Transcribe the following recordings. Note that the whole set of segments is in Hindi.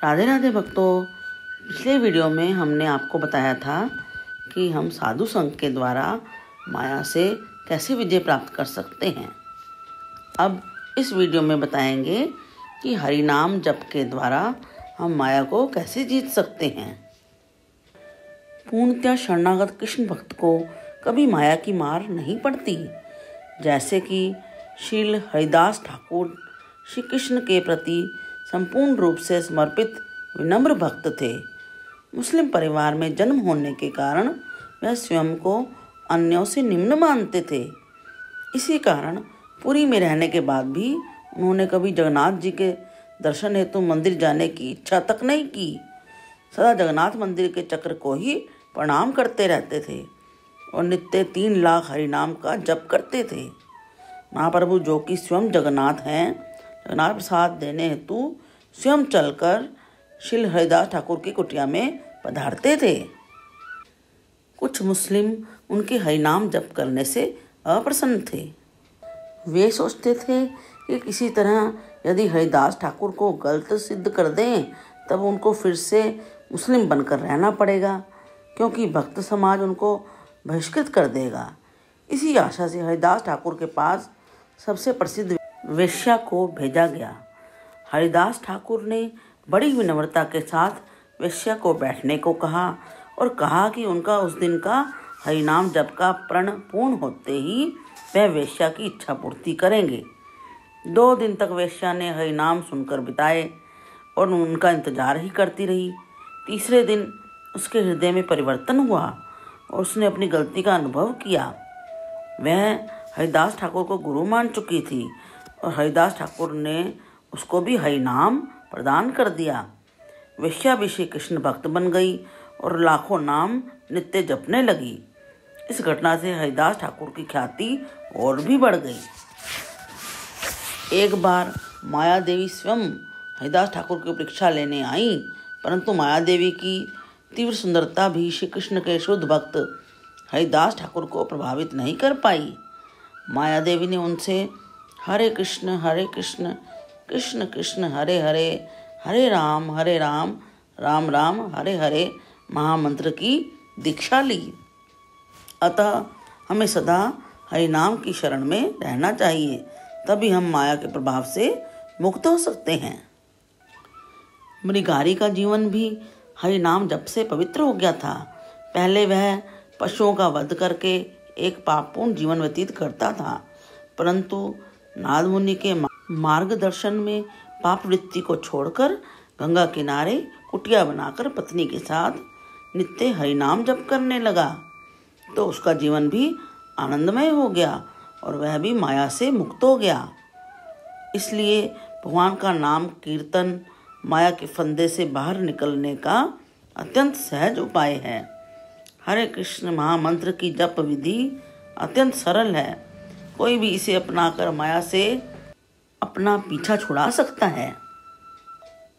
राधे राधे भक्तों, पिछले वीडियो में हमने आपको बताया था कि हम साधु संग के द्वारा माया से कैसे विजय प्राप्त कर सकते हैं। अब इस वीडियो में बताएंगे कि हरि नाम जप के द्वारा हम माया को कैसे जीत सकते हैं। पूर्णतः शरणागत कृष्ण भक्त को कभी माया की मार नहीं पड़ती। जैसे कि श्रील हरिदास ठाकुर श्री कृष्ण के प्रति संपूर्ण रूप से समर्पित विनम्र भक्त थे। मुस्लिम परिवार में जन्म होने के कारण वह स्वयं को अन्यों से निम्न मानते थे। इसी कारण पुरी में रहने के बाद भी उन्होंने कभी जगन्नाथ जी के दर्शन हेतु मंदिर जाने की इच्छा तक नहीं की। सदा जगन्नाथ मंदिर के चक्र को ही प्रणाम करते रहते थे और नित्य 3 लाख हरिनाम का जप करते थे। महाप्रभु जो कि स्वयं जगन्नाथ हैं, जगन्नाथ प्रसाद देने हेतु स्वयं चलकर श्री हरिदास ठाकुर की कुटिया में पधारते थे। कुछ मुस्लिम उनके हरिनाम जप करने से अप्रसन्न थे। वे सोचते थे कि किसी तरह यदि हरिदास ठाकुर को गलत सिद्ध कर दें तब उनको फिर से मुस्लिम बनकर रहना पड़ेगा, क्योंकि भक्त समाज उनको बहिष्कृत कर देगा। इसी आशा से हरिदास ठाकुर के पास सबसे प्रसिद्ध वेश्या को भेजा गया। हरिदास ठाकुर ने बड़ी विनम्रता के साथ वेश्या को बैठने को कहा और कहा कि उनका उस दिन का हरिनाम जप का प्रण पूर्ण होते ही वह वेश्या की इच्छा पूर्ति करेंगे। 2 दिन तक वेश्या ने हरिनाम सुनकर बिताए और उनका इंतजार ही करती रही। तीसरे दिन उसके हृदय में परिवर्तन हुआ और उसने अपनी गलती का अनुभव किया। वह हरिदास ठाकुर को गुरु मान चुकी थी और हरिदास ठाकुर ने उसको भी हरिनाम प्रदान कर दिया। वेश्या भी श्री कृष्ण भक्त बन गई और लाखों नाम नित्य जपने लगी। इस घटना से हरिदास ठाकुर की ख्याति और भी बढ़ गई। एक बार माया देवी स्वयं हरिदास ठाकुर की परीक्षा लेने आई, परंतु माया देवी की तीव्र सुंदरता भी श्री कृष्ण के शुद्ध भक्त हरिदास ठाकुर को प्रभावित नहीं कर पाई। माया देवी ने उनसे हरे कृष्ण कृष्ण कृष्ण हरे हरे, हरे राम राम राम हरे हरे महामंत्र की दीक्षा ली। अतः हमें सदा हरिनाम की शरण में रहना चाहिए, तभी हम माया के प्रभाव से मुक्त हो सकते हैं। मृगारी का जीवन भी हरिनाम जप से पवित्र हो गया था। पहले वह पशुओं का वध करके एक पापपूर्ण जीवन व्यतीत करता था, परंतु नारद मुनि के मार्गदर्शन में पाप वृत्ति को छोड़कर गंगा किनारे कुटिया बनाकर पत्नी के साथ नित्य हरिनाम जप करने लगा, तो उसका जीवन भी आनंदमय हो गया और वह भी माया से मुक्त हो गया। इसलिए भगवान का नाम कीर्तन माया के फंदे से बाहर निकलने का अत्यंत सहज उपाय है। हरे कृष्ण महामंत्र की जप विधि अत्यंत सरल है। कोई भी इसे अपनाकर माया से अपना पीछा छुड़ा सकता है।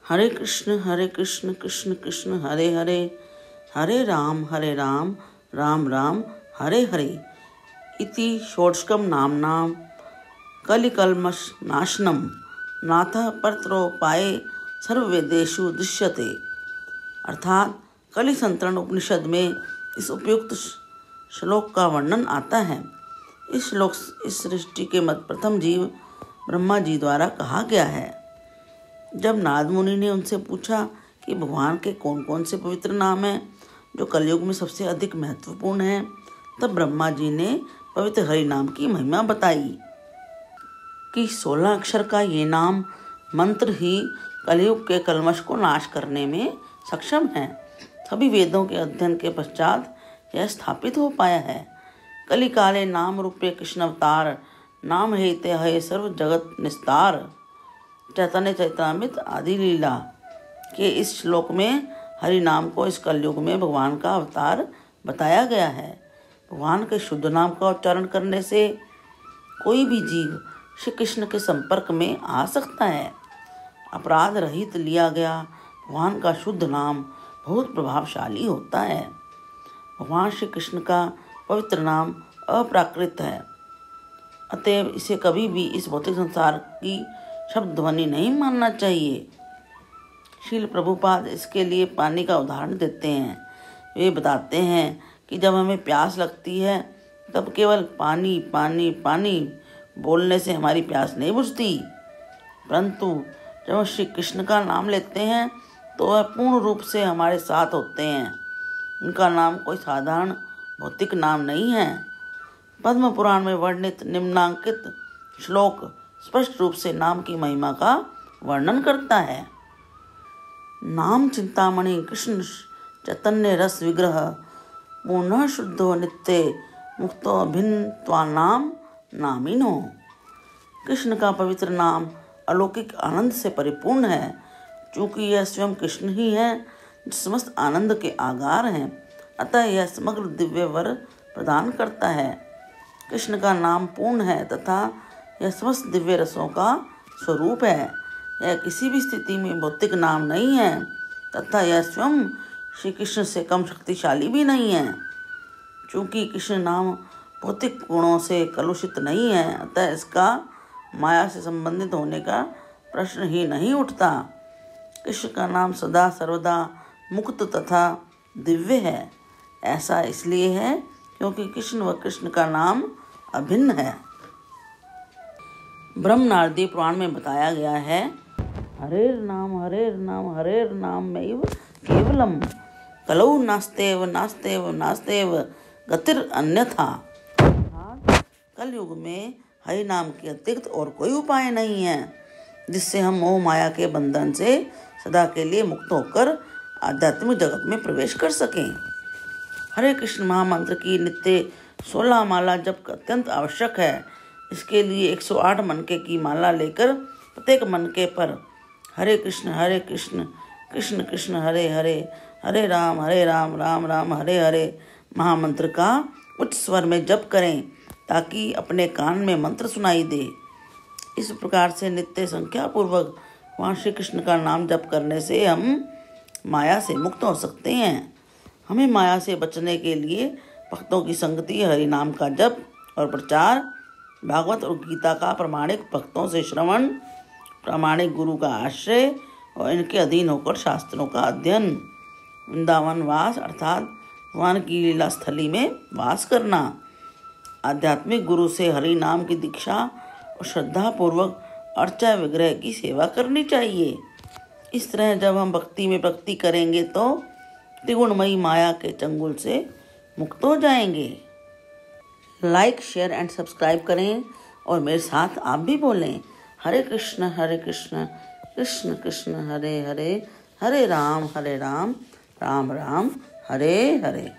हरे कृष्ण कृष्ण कृष्ण हरे हरे, हरे राम राम राम हरे हरे इति षोडशकम नामनाम कलिकल्मष नाशनम नाथः परत्रोपाये सर्ववेदेषु दृश्यते। अर्थात कलि संतरण उपनिषद में इस उपयुक्त श्लोक का वर्णन आता है। इस श्लोक इस सृष्टि के प्रथम जीव ब्रह्मा जी द्वारा कहा गया है। जब नारद मुनि ने उनसे पूछा कि भगवान के कौन कौन से पवित्र नाम हैं जो कलयुग में सबसे अधिक महत्वपूर्ण हैं, तब ब्रह्मा जी ने पवित्र हरि नाम की महिमा बताई कि 16 अक्षर का ये नाम मंत्र ही कलयुग के कल्मश को नाश करने में सक्षम है। सभी वेदों के अध्ययन के पश्चात यह स्थापित हो पाया है। कलि काले नाम रूपे कृष्ण अवतार, नाम हेते है सर्व जगत निस्तार। चैतन्य चैतन्यामृत आदि लीला के इस श्लोक में हरि नाम को इस कलयुग में भगवान का अवतार बताया गया है। भगवान के शुद्ध नाम का उच्चारण करने से कोई भी जीव श्री कृष्ण के संपर्क में आ सकता है। अपराध रहित लिया गया भगवान का शुद्ध नाम बहुत प्रभावशाली होता है। भगवान श्री कृष्ण का पवित्र नाम अप्राकृत है, अतएव इसे कभी भी इस भौतिक संसार की शब्द ध्वनि नहीं मानना चाहिए। श्रील प्रभुपाद इसके लिए पानी का उदाहरण देते हैं। वे बताते हैं कि जब हमें प्यास लगती है तब केवल पानी पानी पानी बोलने से हमारी प्यास नहीं बुझती, परंतु जब हम श्री कृष्ण का नाम लेते हैं तो वह पूर्ण रूप से हमारे साथ होते हैं। उनका नाम कोई साधारण भौतिक नाम नहीं है। पद्म पुराण में वर्णित निम्नांकित श्लोक स्पष्ट रूप से नाम की महिमा का वर्णन करता है। नाम चिंतामणि कृष्ण चैतन्य रस विग्रह पूर्ण शुद्धो नित्य मुक्तो भिन्न त्वा नाम नामिनो। कृष्ण का पवित्र नाम अलौकिक आनंद से परिपूर्ण है। चूँकि यह स्वयं कृष्ण ही है जो समस्त आनंद के आगार हैं, अतः यह समग्र दिव्य वर प्रदान करता है। कृष्ण का नाम पूर्ण है तथा यह समस्त दिव्य रसों का स्वरूप है। यह किसी भी स्थिति में भौतिक नाम नहीं है तथा यह स्वयं श्री कृष्ण से कम शक्तिशाली भी नहीं है। चूँकि कृष्ण नाम भौतिक गुणों से कलुषित नहीं है, अतः इसका माया से संबंधित होने का प्रश्न ही नहीं उठता। कृष्ण का नाम सदा सर्वदा मुक्त तथा दिव्य है। ऐसा इसलिए है क्योंकि कृष्ण व कृष्ण का नाम अभिन्न है। ब्रह्म नारदी पुराण में बताया गया है, हरेर नाम मैव केवलम कलौ नास्तेव नास्तेव नास्तेव गतिर अन्यथा। कल युग में हरि नाम के अतिरिक्त और कोई उपाय नहीं है जिससे हम मोह माया के बंधन से सदा के लिए मुक्त होकर आध्यात्मिक जगत में प्रवेश कर सकें। हरे कृष्ण महामंत्र की नित्य 16 माला जप अत्यंत आवश्यक है। इसके लिए 108 मनके की माला लेकर प्रत्येक मनके पर हरे कृष्ण कृष्ण कृष्ण हरे हरे हरे राम राम राम हरे हरे महामंत्र का उच्च स्वर में जप करें ताकि अपने कान में मंत्र सुनाई दे। इस प्रकार से नित्य संख्या पूर्वक वहाँ श्री कृष्ण का नाम जप करने से हम माया से मुक्त हो सकते हैं। हमें माया से बचने के लिए भक्तों की संगति, हरि नाम का जप और प्रचार, भागवत और गीता का प्रामाणिक भक्तों से श्रवण, प्रामाणिक गुरु का आश्रय और इनके अधीन होकर शास्त्रों का अध्ययन, वृंदावन वास अर्थात भगवान की लीला स्थली में वास करना, आध्यात्मिक गुरु से हरि नाम की दीक्षा और श्रद्धा पूर्वक अर्चा विग्रह की सेवा करनी चाहिए। इस तरह जब हम भक्ति में प्रगति करेंगे तो त्रिगुणमयी माया के चंगुल से मुक्त हो जाएंगे। लाइक, शेयर एंड सब्सक्राइब करें और मेरे साथ आप भी बोलें, हरे कृष्ण कृष्ण कृष्ण हरे हरे हरे राम राम राम हरे हरे।